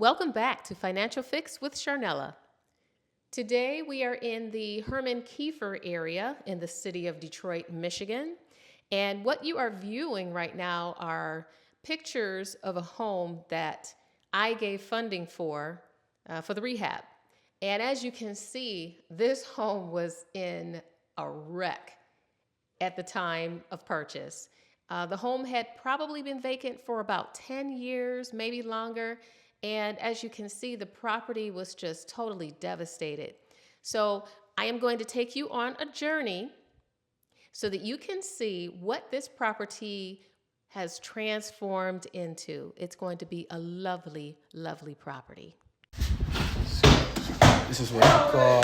Welcome back to Financial Fix with Sharnella. Today we are in the Herman Keifer area in the city of Detroit, Michigan. And what you are viewing right now are pictures of a home that I gave funding for the rehab. And as you can see, this home was in a wreck at the time of purchase. The home had probably been vacant for about 10 years, maybe longer. And as you can see, the property was just totally devastated. So I am going to take you on a journey so that you can see what this property has transformed into. It's going to be a lovely, lovely property. So this is what we call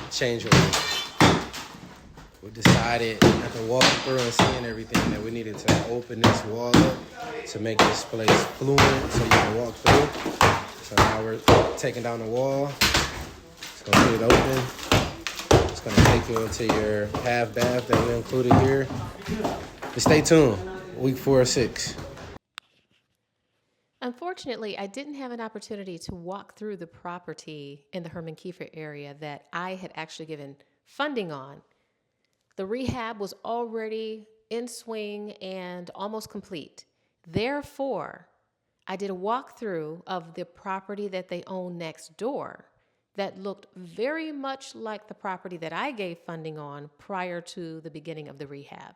changeover. We decided after walking through and seeing everything that we needed to open this wall up to make this place fluent so we can walk through. So now we're taking down the wall. It's gonna get it open. It's gonna take you into your half bath that we included here. But stay tuned, week 4 or 6. Unfortunately, I didn't have an opportunity to walk through the property in the Herman Keifer area that I had actually given funding on. The rehab was already in swing and almost complete. Therefore, I did a walkthrough of the property that they own next door that looked very much like the property that I gave funding on prior to the beginning of the rehab.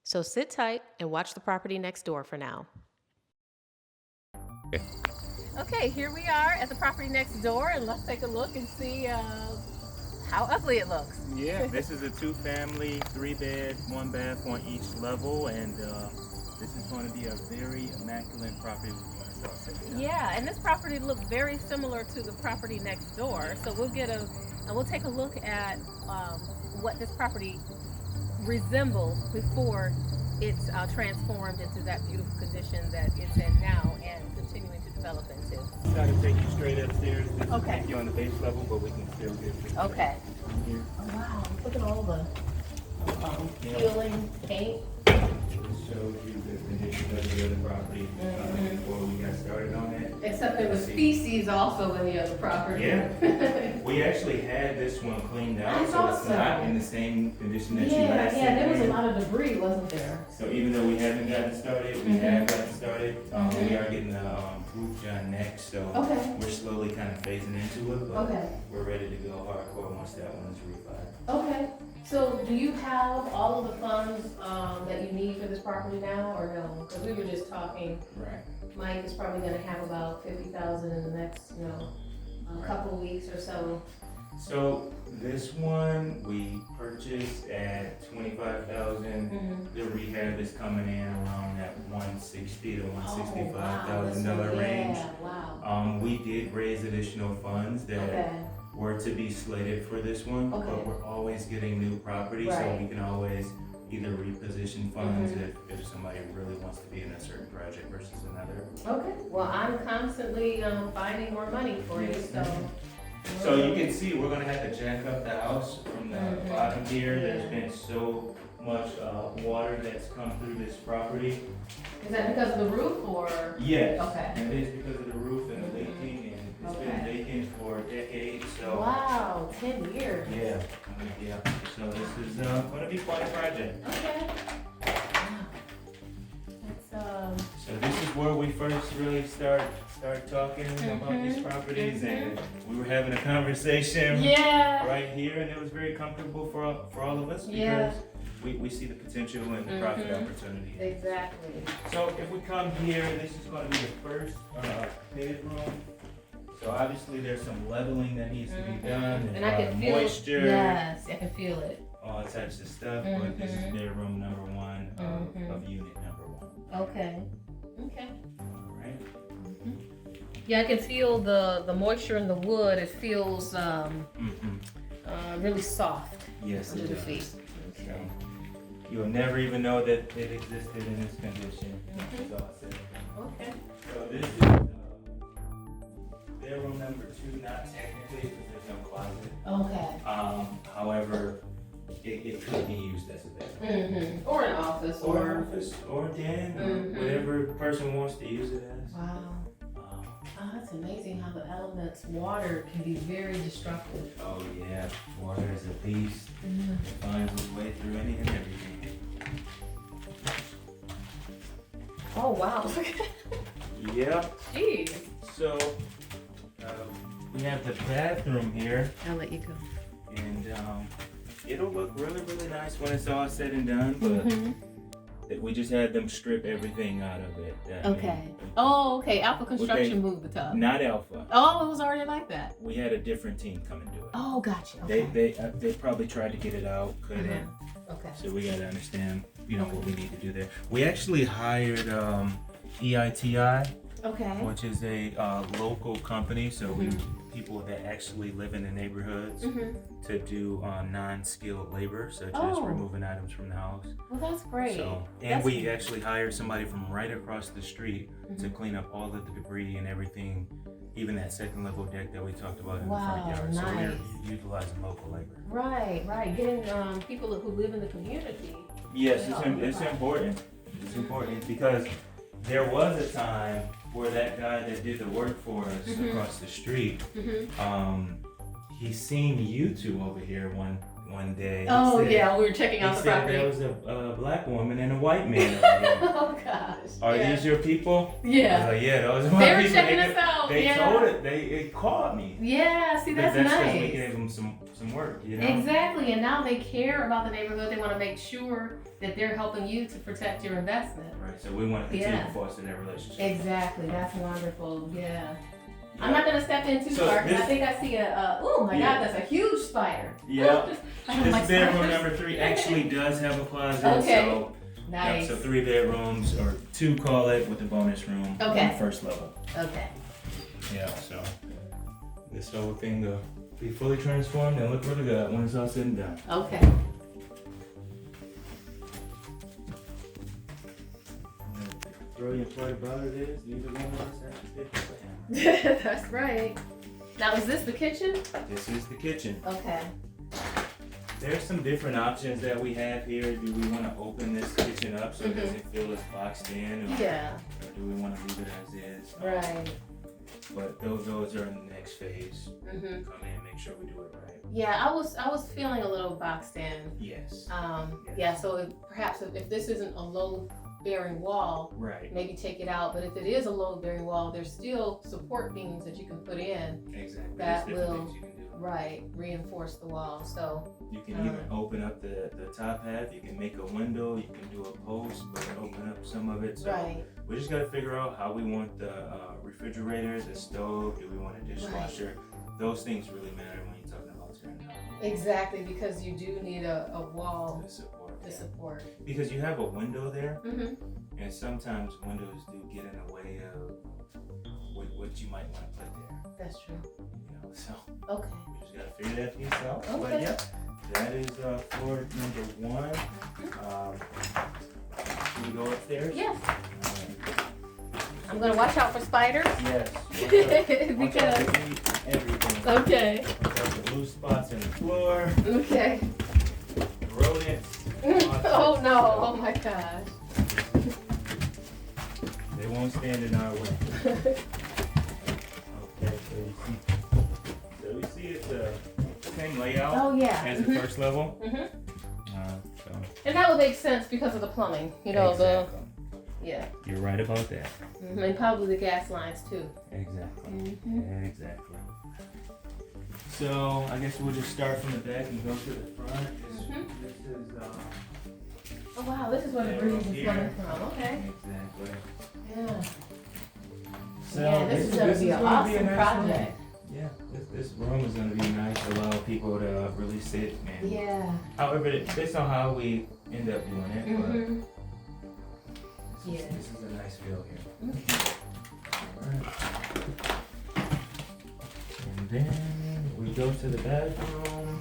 So sit tight and watch the property next door for now. Okay, here we are at the property next door, and let's take a look and see how ugly it looks. Yeah, this is a 2-family, 3-bed, 1-bath on each level, and this is going to be a very immaculate property we're going to start setting up. Yeah, and this property looks very similar to the property next door. So we'll take a look at what this property resembles before it's transformed into that beautiful condition that it's in now and continuing to develop into. I'm trying to take you straight upstairs. This Okay. will take you on the base level, but we can still get to Okay. here. Oh, wow, look at all the peeling paint. This shows you the condition of the other property before we got started on it. Except there was feces also in the other property. Yeah. We actually had this one cleaned out, I so thought it's so. not in the same condition that you Yeah, last yeah, there was a seen. lot of debris, wasn't there? So even though we haven't gotten started, we have gotten started. We are getting the roof done next, so Okay. we're slowly kind of phasing into it, but Okay. we're ready to go hardcore once that one is refied. Okay, so do you have all of the funds that you need for this property now, or no? Because we were just talking, Right. Mike is probably gonna have about 50,000 in the next, couple of weeks or so. So this one we purchased at 25,000. The rehab is coming in around that 160 to $165,000 range. Yeah, wow. We did raise additional funds that Okay, were to be slated for this one, Okay. but we're always getting new property, so Right. we can always either reposition funds if somebody really wants to be in a certain project versus another. okay. Well, I'm constantly finding more money for you, so. So you can see we're gonna have to jack up the house from the bottom here. Yeah. There's been so much water that's come through this property. Is that because of the roof or? Yes. Okay. And it is because of the roof and the leaking, and it's been vacant for decades, so. Wow, 10 years. Yeah, yeah. So this is gonna be quite a project. Okay. Wow. That's So this is where we first really start talking about these properties, and we were having a conversation yeah. right here, and it was very comfortable for all of us because Yeah. we see the potential and the profit opportunity. Exactly. So if we come here, this is going to be the first bedroom. So obviously there's some leveling that needs to be done, And I can feel moisture, Yes, I can feel it. all types of stuff. But this is bedroom number 1 of unit number 1. Okay. Okay. All right. Yeah, I can feel the moisture in the wood. It feels really soft Yes, under it the does. feet. So you'll never even know that it existed in this condition. It's all said. Okay. So this is bedroom number 2, not technically because there's no closet. Okay. However, it could be used as a bedroom. Or an office Or an office, or den, or whatever person wants to use it as. Wow. elements, water can be very destructive. Oh yeah, water is a beast. It finds its way through any and everything. Oh wow. Yep. Jeez. So we have the bathroom here, I'll let you go. and it'll look really, really nice when it's all said and done. But we just had them strip everything out of it. Okay. Oh, okay. Alpha Construction moved the tub. Not Alpha. Oh, it was already like that. We had a different team come and do it. Oh, gotcha. Okay. They probably tried to get it out, couldn't. Okay. So we got to understand, what we need to do there. We actually hired EITI, Okay. which is a local company. So people that actually live in the neighborhoods to do non-skilled labor, such as removing items from the house. Well, that's great. So, and we actually hired somebody from right across the street to clean up all of the debris and everything, even that second level deck that we talked about in the front yard. Nice. So we're utilizing local labor. Right. Getting people who live in the community. Yes, it's important. It's important because there was a time where that guy that did the work for us across the street, he seen you two over here one day. Oh yeah, we were checking out the property. There was a black woman and a white man over here. Oh gosh. Are these your people? Yeah. I was like, yeah, those are my They were people. checking us out. They told it. They called me. Yeah. See, that's because nice. we gave them some work, Exactly, and now they care about the neighborhood. They want to make sure that they're helping you to protect your investment. Right. So we want to continue to foster that relationship. Exactly. That's wonderful. Yeah. I'm not gonna step in too So far because this- I think I see a. Oh my God, that's a huge spider. Yeah. I don't This like bedroom spiders. number 3 actually does have a closet. Okay. So, Nice. so 3 bedrooms, or 2 call it, with the bonus room on Okay. the first level. Okay. Yeah. So this whole thing will be fully transformed and look really good when it's all said and done. Okay. The brilliant part about it is neither one of us has to pick up a hammer. That's right. Now, is this the kitchen? This is the kitchen. Okay. There's some different options that we have here. Do we want to open this kitchen up so it doesn't feel as boxed in? Or, Yeah. or do we want to leave it as is? Right. But those are in the next phase. Mhm. Come in, make sure we do it right. Yeah, I was feeling a little boxed in. Yes. Yeah. So perhaps if this isn't a load-bearing wall, Right. maybe take it out. But if it is a load-bearing wall, there's still support beams that you can put in. Exactly. That There's different will- things you can do. Right. Reinforce the wall. So. You can even open up the top half. You can make a window. You can do a post, but open up some of it. So Right. we just got to figure out how we want the refrigerator, the stove. Do we want a dishwasher? Those things really matter when you're talking about tearing down. Exactly, because you do need a wall To support. to support. Because you have a window there, Mm-hmm. and sometimes windows do get in the way of what you might want to put there. That's true. So Okay. you just gotta figure that piece out. But Okay. yeah, that is floor number 1. Can we go upstairs? Yes. I'm gonna watch out for spiders. Yes. Watch out Because. for everything. Okay. Watch out for loose spots in the floor, Okay. rodents. Oh no! Oh my gosh. They won't stand in our way. Okay, so you see it's the same layout Oh yeah. as the first level. Mhm. So And that would make sense because of the plumbing. You know exactly. Yeah. You're right about that. And probably the gas lines too. Exactly. Exactly. So I guess we'll just start from the back and go to the front. This is Oh wow, this is where the breeze is coming from. Okay. exactly. Yeah. So Yeah, this is gonna be an gonna awesome a nice project. room. Yeah, this room is gonna be nice. Allow people to really sit and. Yeah. However, based on how we end up doing it, Mhm. but Yeah. this is a nice feel here. Alright. And then we go to the bathroom.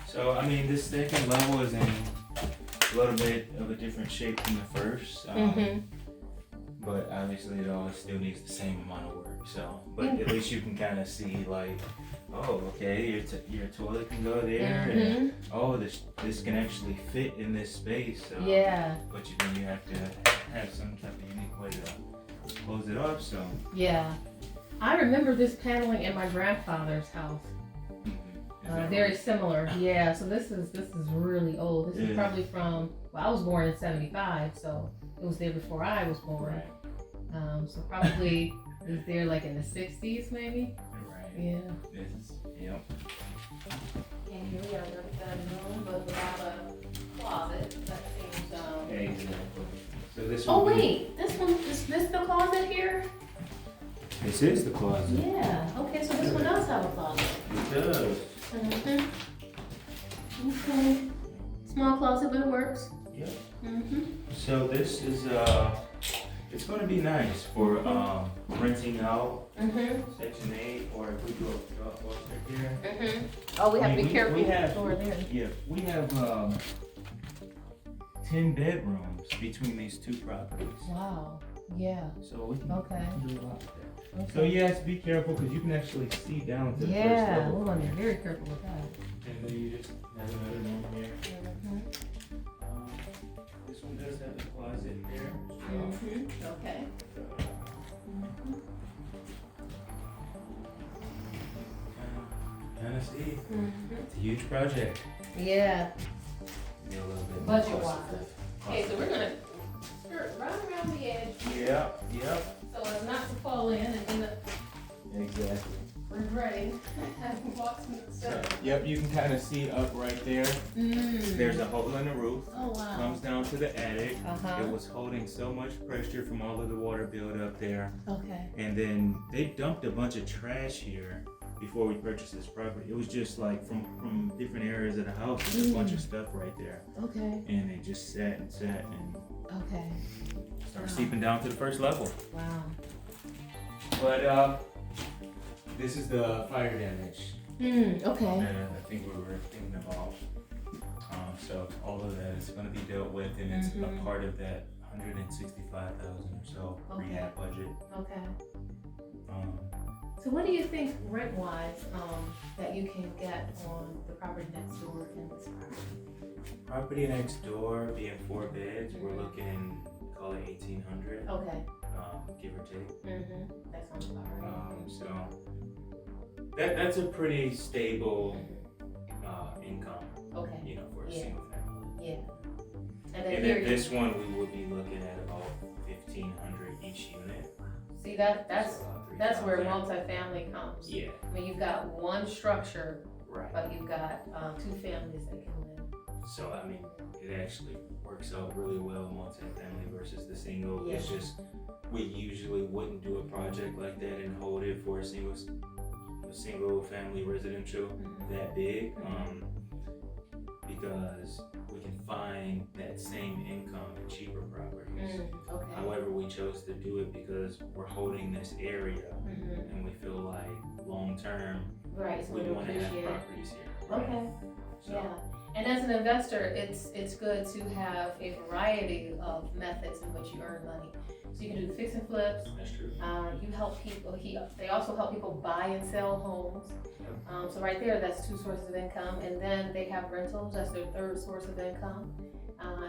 So I mean, this second level is in a little bit of a different shape than the first. But obviously it all still needs the same amount of work. So, but at least you can kind of see like, oh, okay, your toilet can go there, and oh, this can actually fit in this space. So, Yeah. but then you have to have some type of unique way to close it up. So Yeah. I remember this paneling in my grandfather's house. is that Very right? similar. Yeah, so this is really old. This is Yeah. probably from, well, I was born in 75, so it was there before I was born. Right. So probably it was there like in the 60s maybe. Right. Yeah. This is, yep. And here we are, another bedroom, but without a closet. That seems, Exactly. So this. Oh would be- wait, this one, is this the closet here? This is the closet. Yeah, okay, so this one does have a closet. It does. Mm-hmm. Okay. Small closet, but it works. Yep. Mm-hmm. So this is it's going to be nice for renting out Mm-hmm. Section 8, or if we do a box right here. Mm-hmm. Oh, we have to be careful We with the have, door there. yeah, we have 10 bedrooms between these two properties. Wow. Yeah. So we can, Okay. we can do a lot with that. Okay. So yes, be careful because you can actually see down to the first Yeah, level. we want to be very careful with that. And then you just have another room here. Mm-hmm. This one does have a closet in there. Mm-hmm. Okay. Kind of see, Mm-hmm. it's a huge project. Yeah. Be a little bit more Budget-wise. cost-effective. Okay, so we're gonna skirt right around the edge Yep, so as not to fall in and end up exactly. regretting having walked through the stuff. Yep, you can kind of see up right there. There's a hole in the roof. Oh wow. Comes down to the attic. Uh-huh. It was holding so much pressure from all of the water buildup there. Okay. And then they dumped a bunch of trash here before we purchased this property. It was just like from different areas of the house, there's a bunch of stuff right there. Okay. And it just sat and Okay. started seeping down to the first level. Wow. But this is the fire damage Okay. that I think we were thinking about. So all of that is going to be dealt with, and it's a part of that 165,000 or so rehab budget. Okay. So what do you think rent-wise that you can get on the property next door and this property? Property next door being 4 beds, we're looking, call it 1,800, Okay. give or take. That sounds about right. So that's a pretty stable income, Okay. you know, for a Yeah. single family. Yeah. And And then then here, this one we would be looking at about 1,500 each unit. see that's So, that's where 3,000. multifamily comes. Yeah, I mean, you've got one structure, right. but you've got 2 families that can live. So I mean, it actually works out really well multifamily versus the single. Yeah. It's just we usually wouldn't do a project like that and hold it for a single family residential that big, because we can find that same income in cheaper properties. Okay. However, we chose to do it because we're holding this area and we feel like long term Right. So we we want to have appreciate it. properties here. Right? Okay. So, Yeah. And as an investor, it's good to have a variety of methods in which you earn money. So you can do fix and flips. that's true. You help people. They also help people buy and sell homes. So right there, that's 2 sources of income. And then they have rentals. That's their 3rd source of income.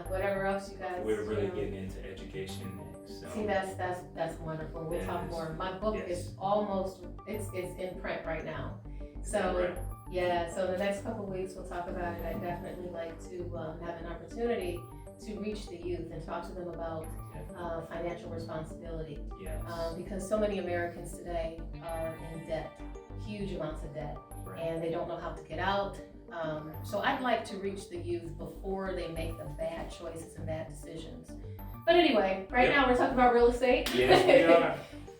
Whatever else you guys. We're really getting into education next. So. See, that's wonderful. We'll talk more. My book is almost it's in print right now. So. Right. Yeah, so the next couple of weeks we'll talk about it. I'd definitely like to have an opportunity to reach the youth and talk to them about financial responsibility. Yes. Because so many Americans today are in debt, huge amounts of debt, Right. and they don't know how to get out. So I'd like to reach the youth before they make the bad choices and bad decisions. But anyway, right now we're talking about real estate. Yes, we are.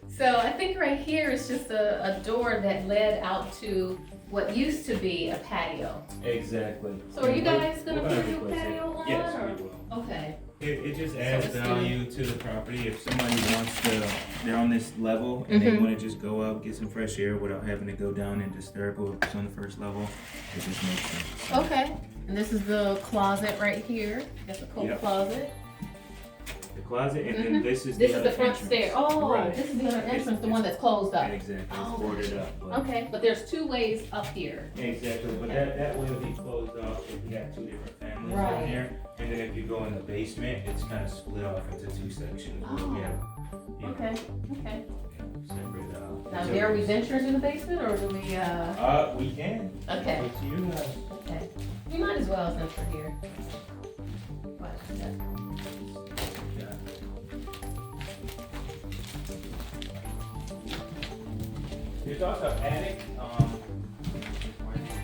So I think right here is just a door that led out to what used to be a patio. Exactly. So are you guys We're gonna put a new replace it. patio on? Yes, or? we will. Okay. It just adds it's value to the property. If somebody wants to, they're on this level and they want to just go up, get some fresh air without having to go down and disturb whoever's on the first level, it just makes sense. Okay. And this is the closet right here. That's a coat Yep. closet. the closet, and then this is This the is other the front entrance. stair. Oh, Right. this is the other entrance, the It's- one that's closed up. Exactly, it's Oh, boarded gotcha. up. But Okay, but there's two ways up here. exactly, but that way it'll be closed off if we got two different families Right. in here. And then if you go in the basement, it's kind of split off into two sections. Where we have, you know, Okay, okay. separate. Now, dare we venture into the basement, or do we, We can. Okay. It's you guys. okay. We might as well since we're here. What? Yeah. There's also attic.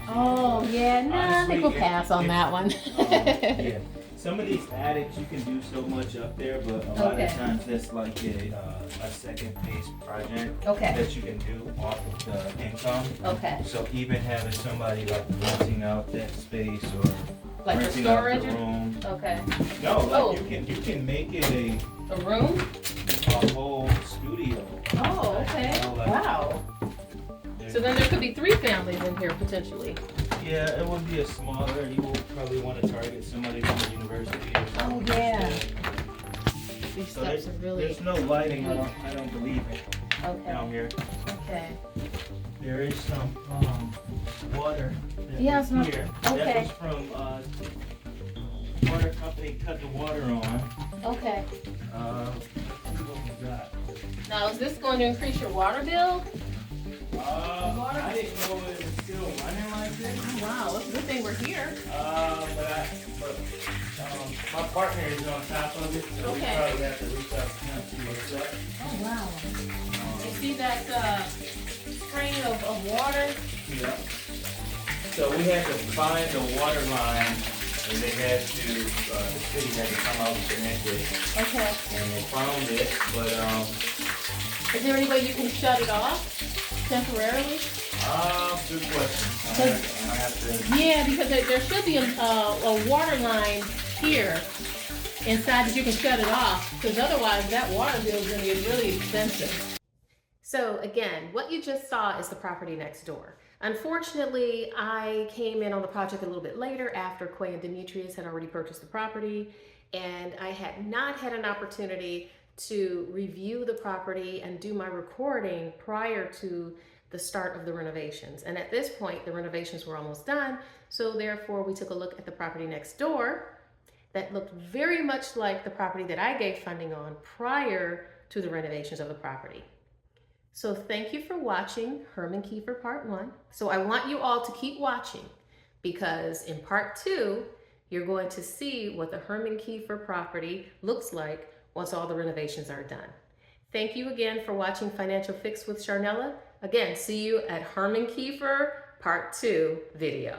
Oh, yeah, nah, I think we'll Honestly, pass on that one. Yeah. Some of these attics you can do so much up there, but a lot Okay. of times that's like a second phase project Okay, that you can do off of the income. okay. So even having somebody like renting out that space or Like for renting out storage? the room. Okay. No, like Oh. you can make it a room? whole studio. Oh, okay. You know, like, Wow. So then there could be 3 families in here potentially. yeah, it would be a smaller. You will probably want to target somebody from the university. Or Oh, something yeah. instead. These So steps are really, there's no lighting. I don't believe it okay, down here. okay. There is some water. That Yeah, is it's here. okay. That was from water company cut the water on. Okay. What we got? Now, is this going to increase your water bill? I didn't know it was still running like this. Oh, wow, it's a good thing we're here. But my partner is on top of it, so we Okay. probably have to reach out to him and see what's up. Oh, wow. You see that spring of water? Yeah. So we had to find the water line, and they had to, the city had to come out and connect it, Okay. and they found it, but, Is there any way you can shut it off temporarily? good question. I have to, Yeah, because there should be a water line here inside that you can shut it off, because otherwise that water bill is going to get really expensive. So again, what you just saw is the property next door. Unfortunately, I came in on the project a little bit later after Quay and Demetrius had already purchased the property, and I had not had an opportunity to review the property and do my recording prior to the start of the renovations. And at this point, the renovations were almost done, so therefore we took a look at the property next door that looked very much like the property that I gave funding on prior to the renovations of the property. So thank you for watching Herman Keifer Part 1. So I want you all to keep watching, because in Part 2, you're going to see what the Herman Keifer property looks like once all the renovations are done. Thank you again for watching Financial Fix with Sharnella. Again, see you at Herman Keifer Part 2 video.